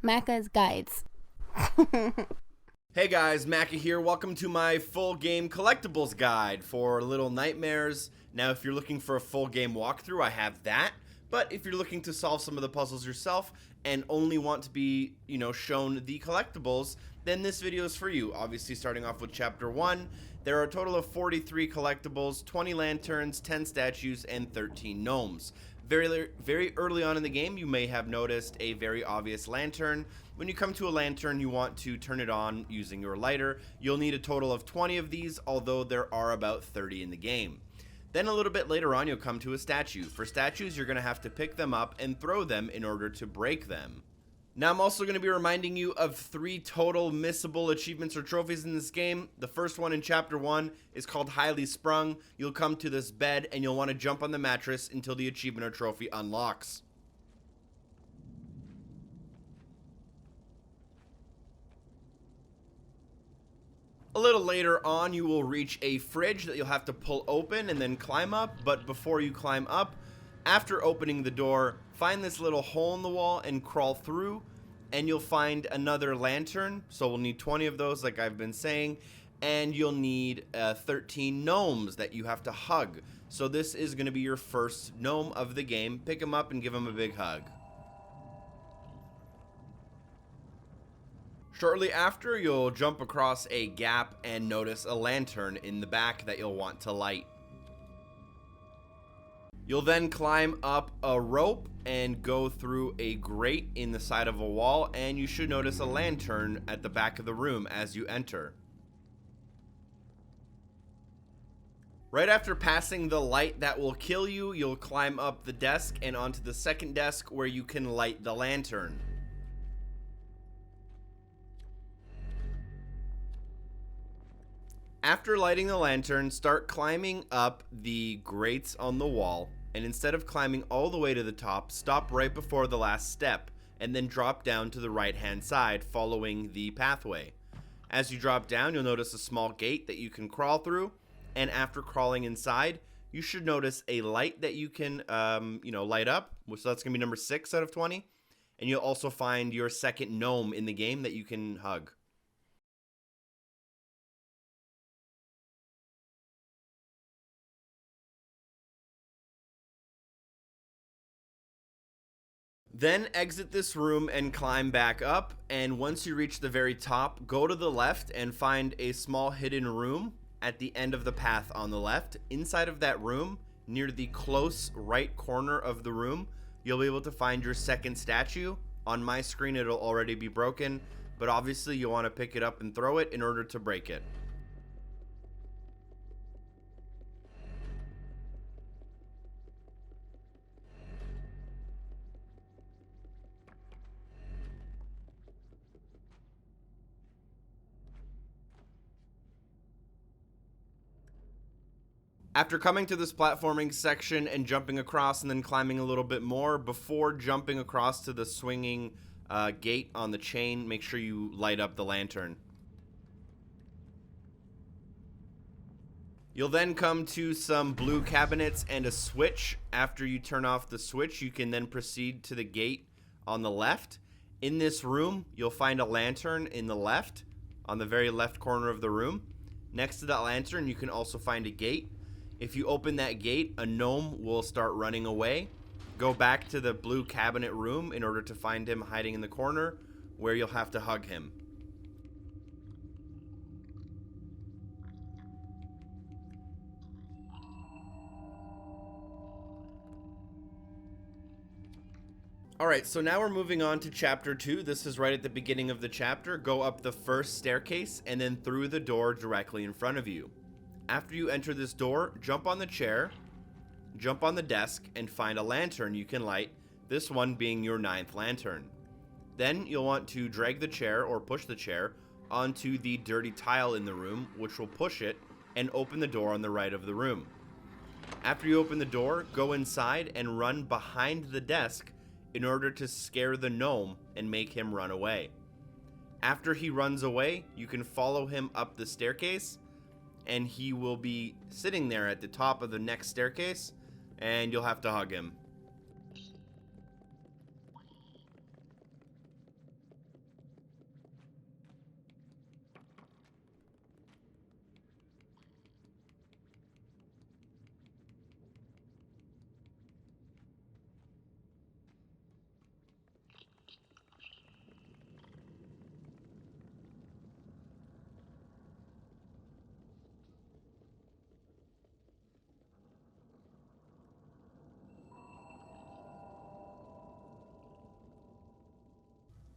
Macca's Guides. Hey guys, Macca here. Welcome to my full game collectibles guide for Little Nightmares. Now, if you're looking for a full game walkthrough, I have that. But if you're looking to solve some of the puzzles yourself and only want to be, shown the collectibles, then this video is for you. Obviously, starting off with Chapter 1, there are a total of 43 collectibles, 20 lanterns, 10 statues, and 13 gnomes. Very early on in the game, you may have noticed a very obvious lantern. When you come to a lantern, you want to turn it on using your lighter. You'll need a total of 20 of these, although there are about 30 in the game. Then a little bit later on, you'll come to a statue. For statues, you're going to have to pick them up and throw them in order to break them. Now, I'm also going to be reminding you of 3 total missable achievements or trophies in this game. The first one in Chapter 1 is called Highly Sprung. You'll come to this bed and you'll want to jump on the mattress until the achievement or trophy unlocks. A little later on, you will reach a fridge that you'll have to pull open and then climb up. But before you climb up, after opening the door, find this little hole in the wall and crawl through, and you'll find another lantern. So we'll need 20 of those, like I've been saying, and you'll need 13 gnomes that you have to hug. So this is going to be your first gnome of the game. Pick him up and give him a big hug. Shortly after, you'll jump across a gap and notice a lantern in the back that you'll want to light. You'll then climb up a rope and go through a grate in the side of a wall, and you should notice a lantern at the back of the room as you enter. Right after passing the light that will kill you, you'll climb up the desk and onto the second desk where you can light the lantern. After lighting the lantern, start climbing up the grates on the wall, and instead of climbing all the way to the top, stop right before the last step, and then drop down to the right-hand side following the pathway. As you drop down, you'll notice a small gate that you can crawl through, and after crawling inside, you should notice a light that you can, light up, so that's going to be number 6 out of 20, and you'll also find your second gnome in the game that you can hug. Then exit this room and climb back up, and once you reach the very top, go to the left and find a small hidden room at the end of the path on the left. Inside of that room, near the close right corner of the room, you'll be able to find your second statue. On my screen, it'll already be broken, but obviously you'll want to pick it up and throw it in order to break it. After coming to this platforming section and jumping across and then climbing a little bit more, before jumping across to the swinging gate on the chain, make sure you light up the lantern. You'll then come to some blue cabinets and a switch. After you turn off the switch, you can then proceed to the gate on the left. In this room, you'll find a lantern in the left, on the very left corner of the room. Next to that lantern, you can also find a gate. If you open that gate, a gnome will start running away. Go back to the blue cabinet room in order to find him hiding in the corner, where you'll have to hug him. Alright, so now we're moving on to Chapter 2. This is right at the beginning of the chapter. Go up the first staircase and then through the door directly in front of you. After you enter this door, jump on the chair, jump on the desk, and find a lantern you can light, this one being your 9th lantern. Then you'll want to drag the chair or push the chair onto the dirty tile in the room, which will push it and open the door on the right of the room. After you open the door, go inside and run behind the desk in order to scare the gnome and make him run away. After he runs away, you can follow him up the staircase, and he will be sitting there at the top of the next staircase, and you'll have to hug him.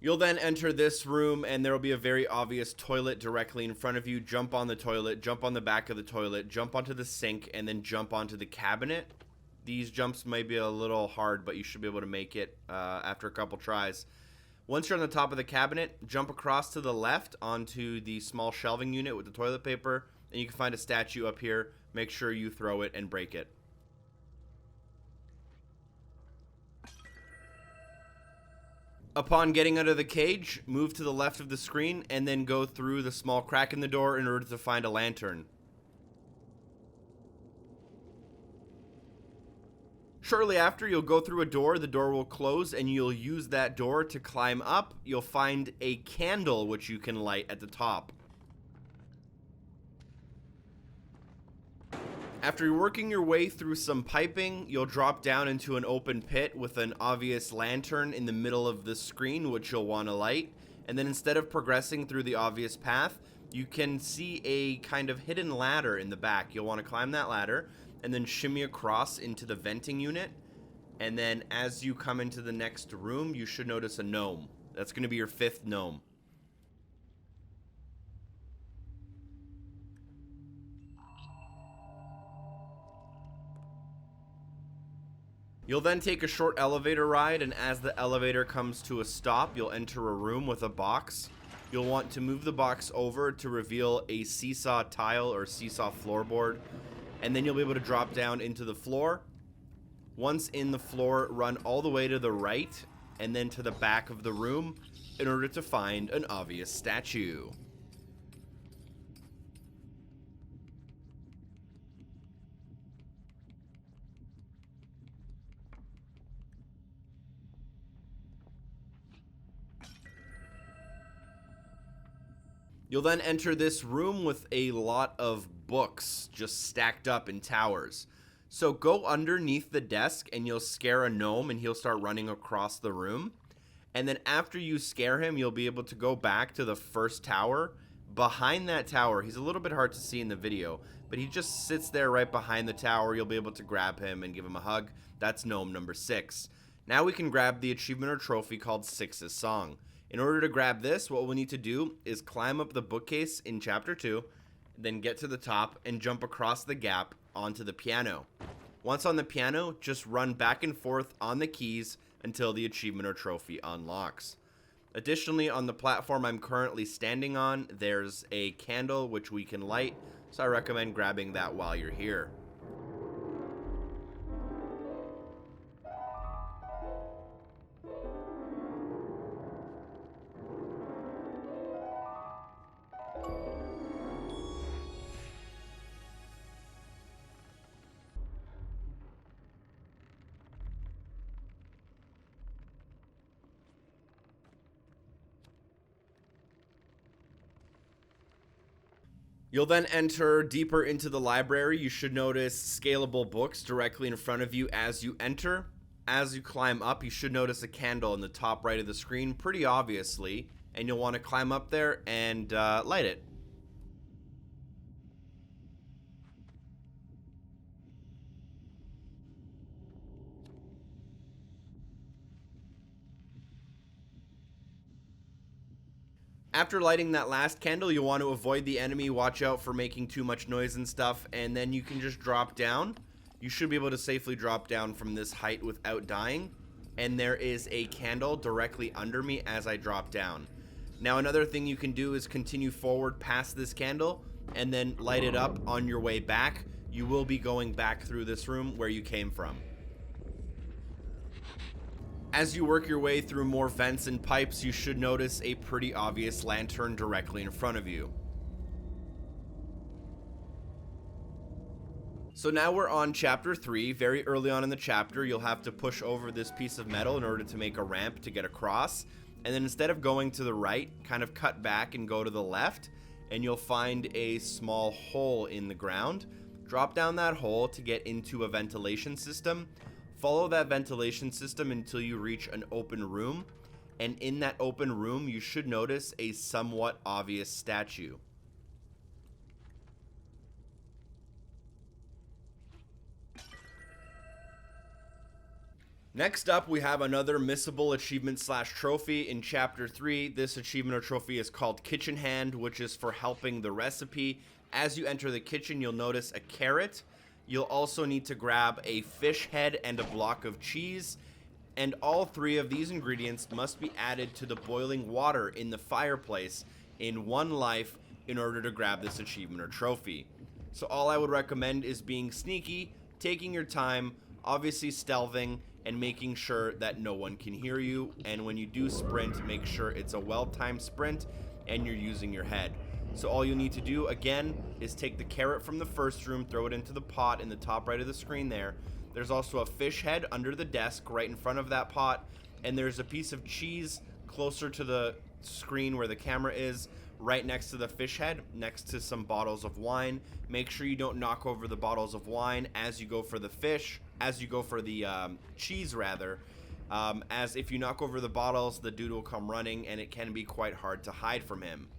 You'll then enter this room and there will be a very obvious toilet directly in front of you. Jump on the toilet, jump on the back of the toilet, jump onto the sink, and then jump onto the cabinet. These jumps may be a little hard, but you should be able to make it after a couple tries. Once you're on the top of the cabinet, jump across to the left onto the small shelving unit with the toilet paper, and you can find a statue up here. Make sure you throw it and break it. Upon getting under the cage, move to the left of the screen and then go through the small crack in the door in order to find a lantern. Shortly after, you'll go through a door, the door will close, and you'll use that door to climb up. You'll find a candle which you can light at the top. After you're working your way through some piping, you'll drop down into an open pit with an obvious lantern in the middle of the screen, which you'll want to light. And then instead of progressing through the obvious path, you can see a kind of hidden ladder in the back. You'll want to climb that ladder and then shimmy across into the venting unit. And then as you come into the next room, you should notice a gnome. That's going to be your 5th gnome. You'll then take a short elevator ride, and as the elevator comes to a stop, you'll enter a room with a box. You'll want to move the box over to reveal a seesaw tile or seesaw floorboard, and then you'll be able to drop down into the floor. Once in the floor, run all the way to the right and then to the back of the room in order to find an obvious statue. You'll then enter this room with a lot of books just stacked up in towers. So go underneath the desk and you'll scare a gnome and he'll start running across the room. And then after you scare him, you'll be able to go back to the first tower. Behind that tower, he's a little bit hard to see in the video, but he just sits there right behind the tower. You'll be able to grab him and give him a hug. That's gnome number 6. Now we can grab the achievement or trophy called 6's Song. In order to grab this, what we'll need to do is climb up the bookcase in Chapter 2, then get to the top and jump across the gap onto the piano. Once on the piano, just run back and forth on the keys until the achievement or trophy unlocks. Additionally, on the platform I'm currently standing on, there's a candle which we can light, so I recommend grabbing that while you're here. You'll then enter deeper into the library. You should notice scalable books directly in front of you as you enter. As you climb up, you should notice a candle in the top right of the screen, pretty obviously, and you'll want to climb up there and light it. After lighting that last candle, you'll want to avoid the enemy, watch out for making too much noise and stuff, and then you can just drop down. You should be able to safely drop down from this height without dying, and there is a candle directly under me as I drop down. Now another thing you can do is continue forward past this candle, and then light it up on your way back. You will be going back through this room where you came from. As you work your way through more vents and pipes, you should notice a pretty obvious lantern directly in front of you. So now we're on chapter 3. Very early on in the chapter, you'll have to push over this piece of metal in order to make a ramp to get across. And then instead of going to the right, kind of cut back and go to the left, and you'll find a small hole in the ground. Drop down that hole to get into a ventilation system. Follow that ventilation system until you reach an open room, and in that open room you should notice a somewhat obvious statue. Next up, we have another Missable achievement slash trophy in Chapter 3. This achievement or trophy is called Kitchen Hand, which is for helping the recipe. As you enter the kitchen, you'll notice a carrot. You'll also need to grab a fish head and a block of cheese. And all three of these ingredients must be added to the boiling water in the fireplace in 1 life in order to grab this achievement or trophy. So all I would recommend is being sneaky, taking your time, obviously stealthing, and making sure that no one can hear you. And when you do sprint, make sure it's a well-timed sprint and you're using your head. So all you need to do, again, is take the carrot from the first room, throw it into the pot in the top right of the screen there. There's also a fish head under the desk right in front of that pot, and there's a piece of cheese closer to the screen where the camera is, right next to the fish head, next to some bottles of wine. Make sure you don't knock over the bottles of wine as you go for the cheese rather, as if you knock over the bottles, the dude will come running and it can be quite hard to hide from him.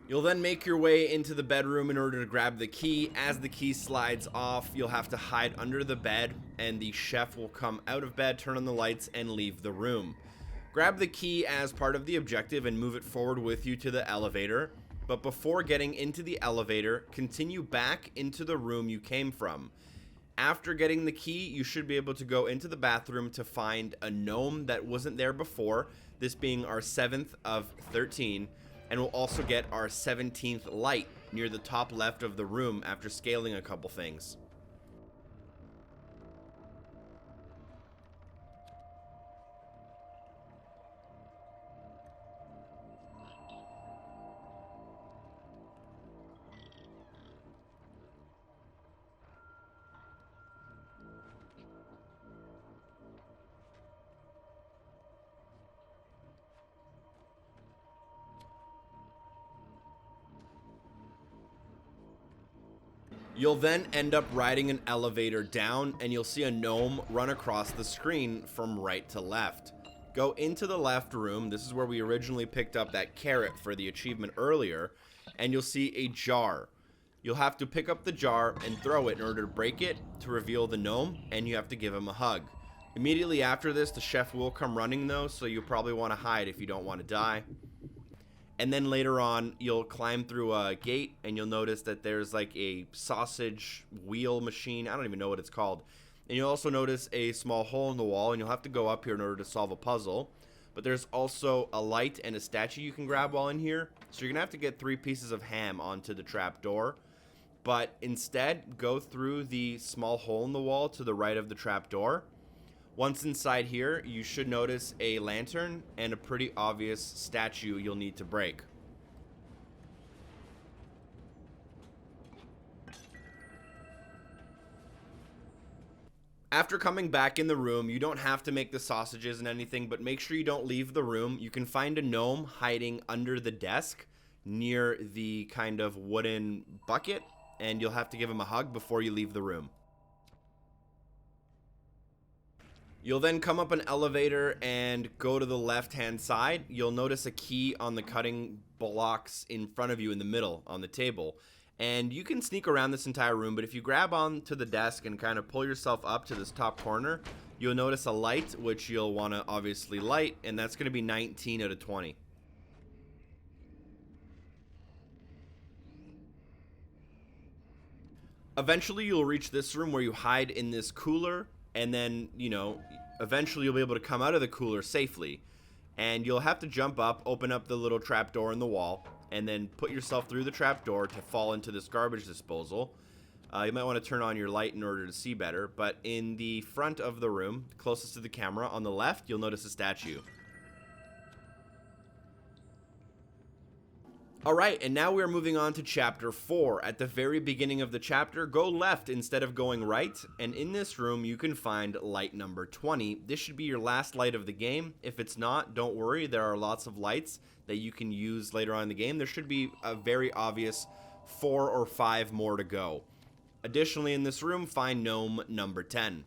You'll then make your way into the bedroom in order to grab the key. As the key slides off, you'll have to hide under the bed, and the chef will come out of bed, turn on the lights, and leave the room. Grab the key as part of the objective and move it forward with you to the elevator. But before getting into the elevator, continue back into the room you came from. After getting the key, you should be able to go into the bathroom to find a gnome that wasn't there before, this being our 7th of 13. And we'll also get our 17th light near the top left of the room after scaling a couple things. You'll then end up riding an elevator down, and you'll see a gnome run across the screen from right to left. Go into the left room. This is where we originally picked up that carrot for the achievement earlier, and you'll see a jar. You'll have to pick up the jar and throw it in order to break it to reveal the gnome, and you have to give him a hug. Immediately after this, the chef will come running though, so you'll probably want to hide if you don't want to die. And then later on, you'll climb through a gate, and you'll notice that there's like a sausage wheel machine. I don't even know what it's called. And you'll also notice a small hole in the wall, and you'll have to go up here in order to solve a puzzle. But there's also a light and a statue you can grab while in here. So you're going to have to get 3 pieces of ham onto the trap door. But instead, go through the small hole in the wall to the right of the trap door. Once inside here, you should notice a lantern and a pretty obvious statue you'll need to break. After coming back in the room, you don't have to make the sausages and anything, but make sure you don't leave the room. You can find a gnome hiding under the desk near the kind of wooden bucket, and you'll have to give him a hug before you leave the room. You'll then come up an elevator and go to the left-hand side. You'll notice a key on the cutting blocks in front of you in the middle on the table. And you can sneak around this entire room, but if you grab onto the desk and kind of pull yourself up to this top corner, you'll notice a light, which you'll want to obviously light, and that's going to be 19 out of 20. Eventually, you'll reach this room where you hide in this cooler, and then, you know, eventually you'll be able to come out of the cooler safely. And you'll have to jump up, open up the little trapdoor in the wall, and then put yourself through the trapdoor to fall into this garbage disposal. You might want to turn on your light in order to see better, but in the front of the room, closest to the camera, on the left, you'll notice a statue. Alright, and now we're moving on to Chapter 4. At the very beginning of the chapter, go left instead of going right, and in this room you can find light number 20. This should be your last light of the game. If it's not, don't worry, there are lots of lights that you can use later on in the game. There should be a very obvious 4 or 5 more to go. Additionally, in this room, find gnome number 10.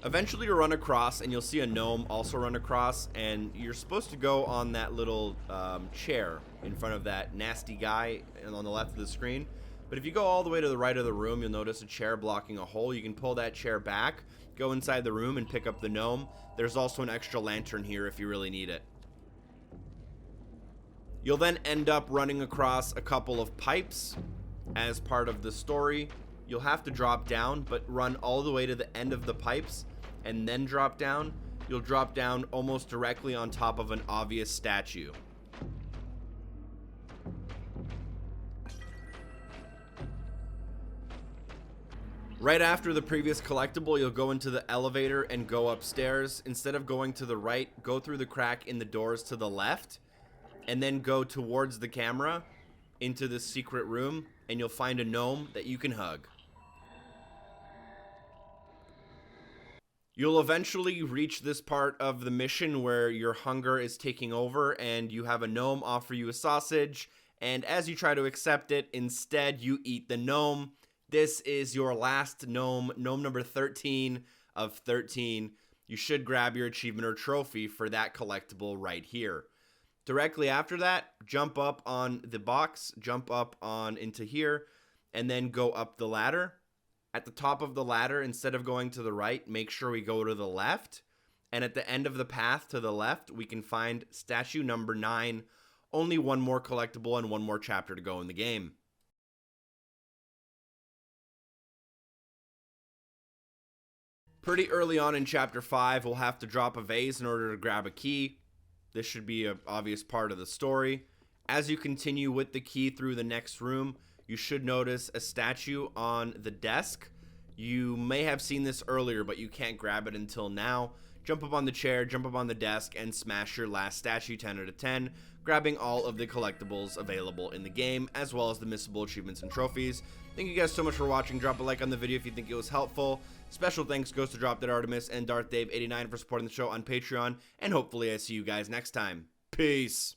Eventually you'll run across and you'll see a gnome also run across, and you're supposed to go on that little chair in front of that nasty guy on the left of the screen. But if you go all the way to the right of the room, you'll notice a chair blocking a hole. You can pull that chair back, go inside the room and pick up the gnome. There's also an extra lantern here if you really need it. You'll then end up running across a couple of pipes as part of the story. You'll have to drop down, but run all the way to the end of the pipes and then drop down. You'll drop down almost directly on top of an obvious statue. Right after the previous collectible, you'll go into the elevator and go upstairs. Instead of going to the right, go through the crack in the doors to the left, and then go towards the camera into this secret room, and you'll find a gnome that you can hug. You'll eventually reach this part of the mission where your hunger is taking over and you have a gnome offer you a sausage, and as you try to accept it, instead you eat the gnome. This is your last gnome, gnome number 13 of 13. You should grab your achievement or trophy for that collectible right here. Directly after that, jump up on the box, jump up on into here, and then go up the ladder. At the top of the ladder, instead of going to the right, make sure we go to the left. And at the end of the path to the left, we can find statue number 9. Only one more collectible and one more chapter to go in the game. Pretty early on in Chapter 5, we'll have to drop a vase in order to grab a key. This should be an obvious part of the story. As you continue with the key through the next room, you should notice a statue on the desk. You may have seen this earlier, but you can't grab it until now. Jump up on the chair, jump up on the desk, and smash your last statue 10 out of 10, grabbing all of the collectibles available in the game, as well as the missable achievements and trophies. Thank you guys so much for watching. Drop a like on the video if you think it was helpful. Special thanks goes to Drop Dead Artemis and Darth Dave 89 for supporting the show on Patreon, and hopefully I see you guys next time. Peace.